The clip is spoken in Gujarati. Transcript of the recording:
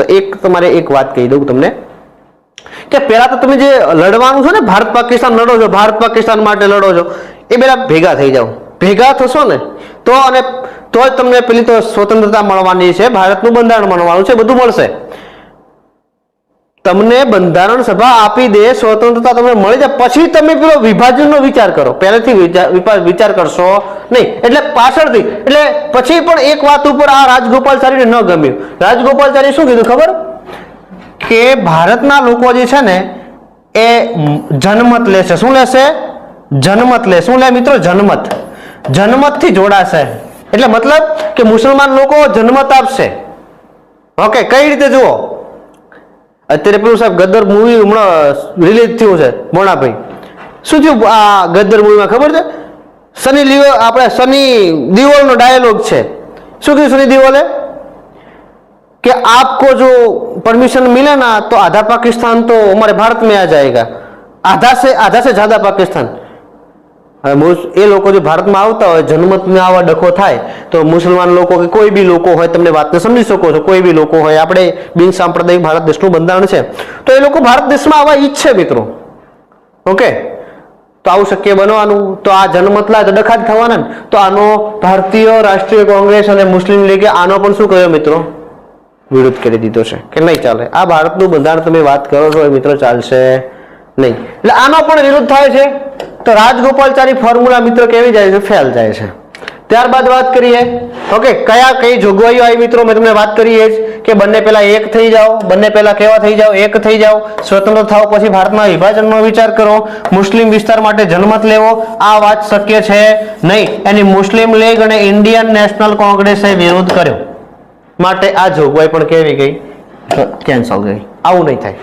તો એક તમારે એક વાત કહી દઉં તમને કે પહેલા તો તમે જે લડવાનું છે ને, ભારત પાકિસ્તાન લડો છો, ભારત પાકિસ્તાન માટે લડો છો, એ પહેલા ભેગા થઈ જાઓ. ભેગા થશો ને તો અને તો જ તમને પેલી તો સ્વતંત્રતા મળવાની છે, ભારતનું બંધારણ મળવાનું છે, બધું મળશે. તમને બંધારણ સભા આપી દે, સ્વતંત્રતા તમને મળી જાય, પછી તમે પેલો વિભાજનનો વિચાર કરો. પહેલેથી વિચાર કરશો નહીં, એટલે પાછળથી. એટલે પછી પણ એક વાત ઉપર આ રાજગોપાલચારીને ન ગમ્યું. રાજગોપાલચારી શું કીધું ખબર? કે ભારતના લોકો જે છે ને એ જનમત લેશે. શું લેશે? જનમત લે. શું લે મિત્રો? જનમત. જનમતથી જોડાશે. એટલે મતલબ કે મુસલમાન લોકો જનમત આપશે. ઓકે, કઈ રીતે જુઓ, અત્યારે પેલું સાહેબ ગદ્દર મૂવી હમણાં રિલીઝ થયું છે, મોણાભાઈ. શું થયું આ ગદ્દર મૂવીમાં ખબર છે? સની લિયોલ, આપણે સની દેઓલનો ડાયલોગ છે. શું કીધું સની દેઓલે? कि आपको जो परमिशन मिले ना तो आधा पाकिस्तान तो हमारे भारत में आ जाएगा, आधा से ज्यादा पाकिस्तान. એ લોકો જો ભારતમાં આવતા હોય, જન્મતમાં આવા ડખો થાય તો મુસલમાન લોકો કે કોઈ બી લોકો હોય, તમને વાતને સમજી શકો છો, કોઈ બી લોકો હોય, આપણે બિન સાંપ્રદાયિક ભારત દેશનું બંધારણ છે, તો એ લોકો ભારત દેશમાં આવવા ઈચ્છે મિત્રો. ઓકે, તો આવું શક્ય બનવાનું, તો આ જનમત લાય તો ડખા જ થવાના ને. તો આનો ભારતીય રાષ્ટ્રીય કોંગ્રેસ અને મુસ્લિમ લીગે આનો પણ શું કહ્યું મિત્રો? વિરોધ કરી દીધો છે કે નહીં ચાલે. આ ભારતનું બંધારણ તમે વાત કરો છો એ મિત્રો ચાલશે નહીં. એટલે આનો પણ વિરોધ થાય છે. તો રાજગોપાલચારી ફોર્મ્યુલા મિત્રો કેવી જાય છે? ફેલ જાય છે. ત્યારબાદ વાત કરીએ ઓકે કઈ જોગવાઈઓ આવી મિત્રો, મેં તમને વાત કરી જ કે બંને પહેલા એક થઈ જાઓ, બંને પહેલા કેવા થઈ જાઓ? એક થઈ જાઓ, સ્વતંત્ર થાઓ, પછી ભારતના વિભાજનનો વિચાર કરો, મુસ્લિમ વિસ્તાર માટે જનમત લેવો. આ વાત શક્ય છે નહીં. એની મુસ્લિમ લીગ અને ઇન્ડિયન નેશનલ કોંગ્રેસે વિરોધ કર્યો, માટે આ જોગવાઈ પણ કેવી ગઈ? કેન્સલ ગઈ. આવું નહીં થાય.